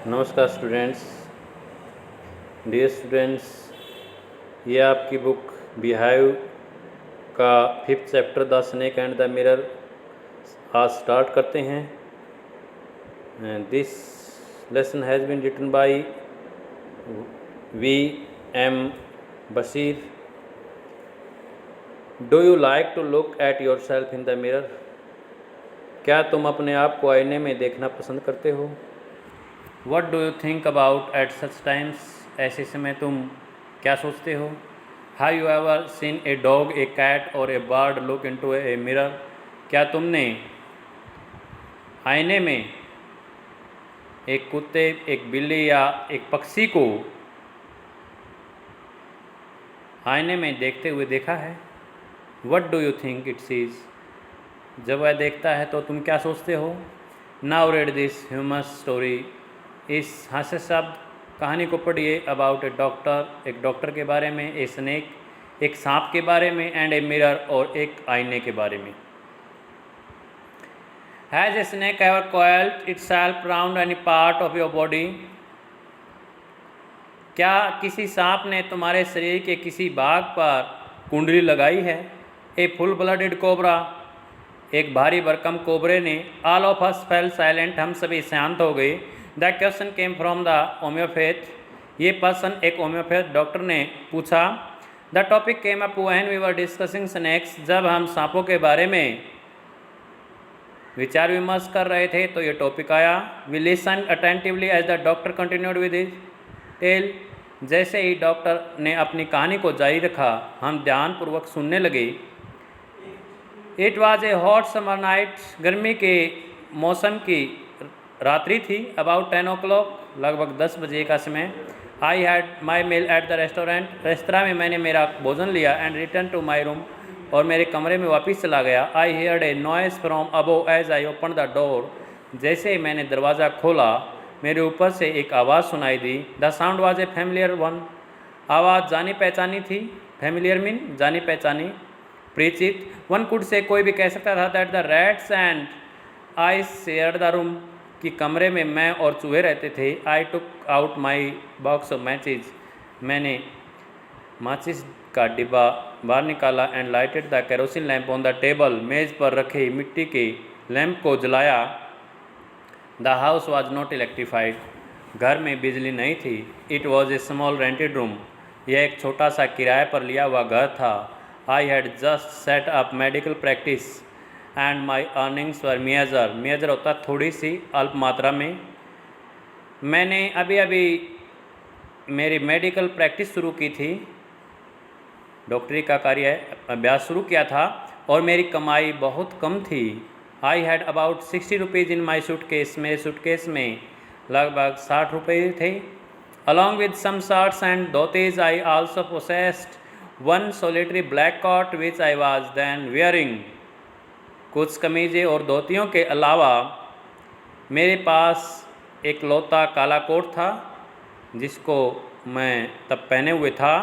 नमस्कार students. Dear students, ये आपकी बुक बिहाइव का 5th chapter the snake and the mirror आज स्टार्ट करते हैं। This lesson has been written by V.M. Basheer. Do you like to look at yourself in the mirror? क्या तुम अपने आप को आईने में देखना पसंद करते हो? What do you think about at such times? ऐसे समय तुम क्या सोचते हो? Have you ever seen a dog, a cat और a bird look into a mirror? क्या तुमने आईने में एक कुत्ते, एक बिल्ली या एक पक्षी को आईने में देखते हुए देखा है? What do you think it sees? जब वह देखता है तो तुम क्या सोचते हो? Now read this humorous story. इस हास्य शब्द कहानी को पढ़िए। अबाउट ए डॉक्टर, एक डॉक्टर के बारे में, ए स्नेक, एक सांप के बारे में, एंड ए मिरर और एक आईने के बारे में। Has a snake ever coiled itself round any part of your body? क्या किसी सांप ने तुम्हारे शरीर के किसी भाग पर कुंडली लगाई है? ए फुल ब्लडेड कोबरा, एक भारी भरकम कोबरे ने। All of us fell silent, हम सभी शांत हो गए। The question came from the homeopath, ये प्रश्न एक होम्योपैथ डॉक्टर ने पूछा। The topic came up when we were discussing snakes, जब हम सांपों के बारे में विचार विमर्श कर रहे थे तो ये टॉपिक आया। We listen attentively as the doctor continued with his tale, जैसे ही डॉक्टर ने अपनी कहानी को जारी रखा हम ध्यानपूर्वक सुनने लगे। It was A hot summer night, गर्मी के मौसम की रात्रि थी। अबाउट 10 o'clock, लगभग 10 बजे का समय। I had my meal at the restaurant, restaurant में मैंने मेरा भोजन लिया। And return to my room, और मेरे कमरे में वापस चला गया। I heard a noise from above as I open the door, जैसे ही मैंने दरवाज़ा खोला मेरे ऊपर से एक आवाज़ सुनाई दी। The sound was a familiar one, आवाज़ जानी पहचानी थी। फैमिलियर मीन जानी पहचानी, परिचित। वन कुड से, कोई भी कह सकता था that the rats and I shared the room, कि कमरे में मैं और चूहे रहते थे। I took out my box of matches, मैंने माचिस का डिब्बा बाहर निकाला। And lighted the kerosene lamp on the table, मेज़ पर रखे मिट्टी के लैंप को जलाया। The house was not electrified, घर में बिजली नहीं थी। It was a small rented room, यह एक छोटा सा किराए पर लिया हुआ घर था। I had just set up medical practice and my earnings were meagre, meagre होता थोड़ी सी, अल्प मात्रा में। मैंने अभी अभी मेरी मेडिकल प्रैक्टिस शुरू की थी, डॉक्टरी का कार्य अभ्यास शुरू किया था, और मेरी कमाई बहुत कम थी। I had about 60 rupees in my suitcase, मेरे सूटकेस में लगभग 60 रुपये थे। Along with some shirts and dhotis, I also possessed one solitary black coat which I was then wearing, कुछ कमीज़ें और धोतियों के अलावा मेरे पास एक लौता काला कोट था जिसको मैं तब पहने हुए था।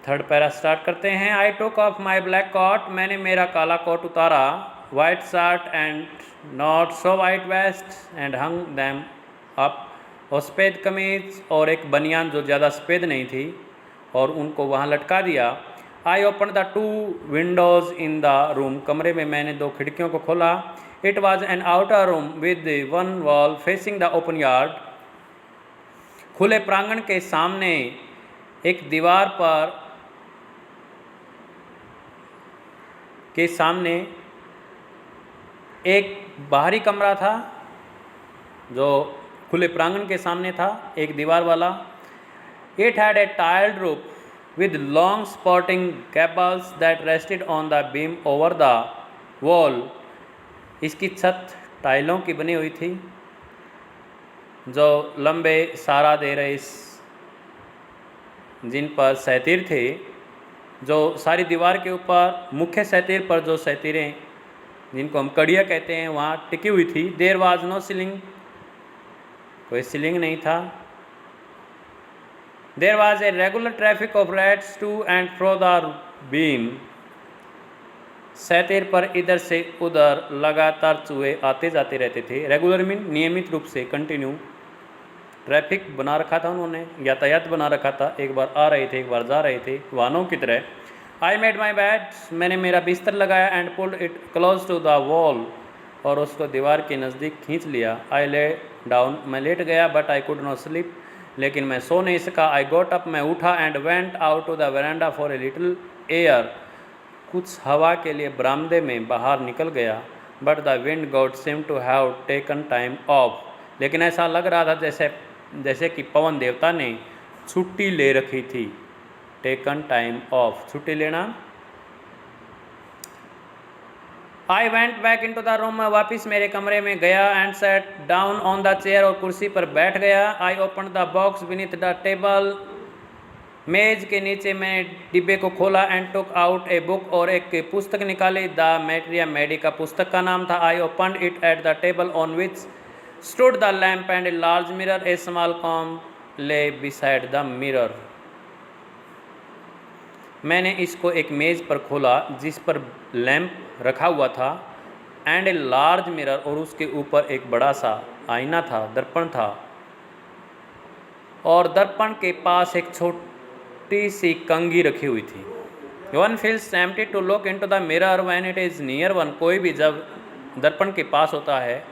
थर्ड पैरा स्टार्ट करते हैं। I took off my black coat, मैंने मेरा काला कोट उतारा। White shirt and not so white vest and hung them up, और सफ़ेद कमीज और एक बनियान जो ज़्यादा सफ़ेद नहीं थी, और उनको वहाँ लटका दिया। आई open the 2 Windows in the room, कमरे में मैंने 2 खिड़कियों को खोला। It was an outer room with 1 wall facing the open yard, खुले प्रांगण के सामने एक दीवार पर के सामने एक बाहरी कमरा था जो खुले प्रांगण के सामने था, एक दीवार वाला। It had a tiled roof with long sporting gables that rested on the beam over the wall, इसकी छत टाइलों की बनी हुई थी जो लंबे सहारा दे रहे, जिन पर सैतीर थे, जो सारी दीवार के ऊपर मुख्य सैतीर पर जो सैतीरें जिनको हम कड़िया कहते हैं वहाँ टिकी हुई थी। देयर वाज नो सीलिंग, कोई सीलिंग नहीं था। There was a regular traffic of rats to and fro the beam, सैतेर पर इधर से उधर लगातार चूहे आते जाते रहते थे। रेगुलर मीन नियमित रूप से, कंटिन्यू। ट्रैफिक बना रखा था उन्होंने, यातायात बना रखा था, एक बार आ रहे थे एक बार जा रहे थे वाहनों की तरह। आई मेड माई बेड, मैंने मेरा बिस्तर लगाया, and pulled it close to the wall, और उसको दीवार के नज़दीक खींच लिया। आई ले डाउन, मैं लेट गया, but I could not sleep, लेकिन मैं सो नहीं सका। आई गॉट अप, मैं उठा, and went out to the veranda for a little air, कुछ हवा के लिए बरामदे में बाहर निकल गया। But the wind god seemed to have taken time off, लेकिन ऐसा लग रहा था जैसे कि पवन देवता ने छुट्टी ले रखी थी। टेकन टाइम ऑफ, छुट्टी लेना। I went back into the room, मैं वापिस मेरे कमरे में गया, and sat down on the chair, और कुर्सी पर बैठ गया। I open the box beneath the table, मेज के नीचे मैंने डिब्बे को खोला, and took out a book, और एक पुस्तक निकाली। द मैटेरिया मेडिका पुस्तक का नाम था। I open it at the table on which stood the lamp and a large mirror, A small com ले बिसाइड द मिरर। मैंने इसको एक मेज़ पर खोला जिस पर लैंप रखा हुआ था, एंड ए लार्ज मिरर, और उसके ऊपर एक बड़ा सा आईना था, दर्पण था, और दर्पण के पास एक छोटी सी कंघी रखी हुई थी। One feels tempted to look into the mirror when it is near one, कोई भी जब दर्पण के पास होता है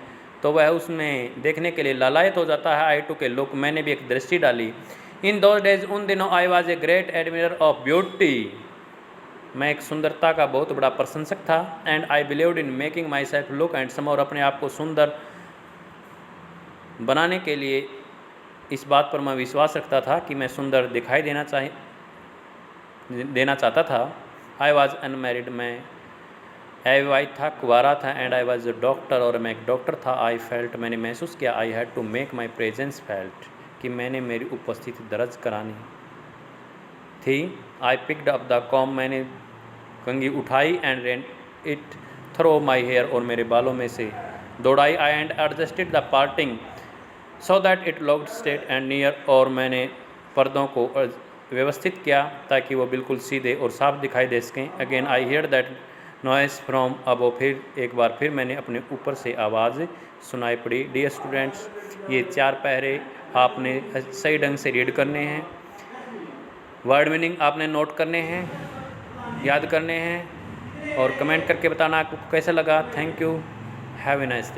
तो वह उसमें देखने के लिए लालायत हो जाता है। आई टुक ए लुक, मैंने भी एक दृष्टि डाली। इन दोज डेज, उन दिनों, I was a great admirer of beauty, मैं एक सुंदरता का बहुत बड़ा प्रशंसक था। And I believed in making myself look handsome, और अपने आप को सुंदर बनाने के लिए इस बात पर मैं विश्वास रखता था कि मैं सुंदर दिखाई देना चाहता था। आई वॉज अनमैरिड, मैं अविवाहित था, कुंवारा था। And I was a doctor, और मैं एक डॉक्टर था। आई फेल्ट, मैंने महसूस किया, I had to make my presence felt, कि मैंने मेरी उपस्थिति दर्ज करानी थी। I picked up the comb, मैंने कंघी उठाई, and ran it through my hair, और मेरे बालों में से दौड़ाई। I and adjusted the parting so that it looked straight and near, और मैंने पर्दों को व्यवस्थित किया ताकि वो बिल्कुल सीधे और साफ दिखाई दे सकें। Again I hear that noise from above, फिर एक बार फिर मैंने अपने ऊपर से आवाज़ सुनाई पड़ी। डियर स्टूडेंट्स, ये 4 पैरे आपने सही ढंग से रीड करने हैं, वर्ड मीनिंग आपने नोट करने हैं, याद करने हैं, और कमेंट करके बताना आपको कैसा लगा। Thank you, have a nice day.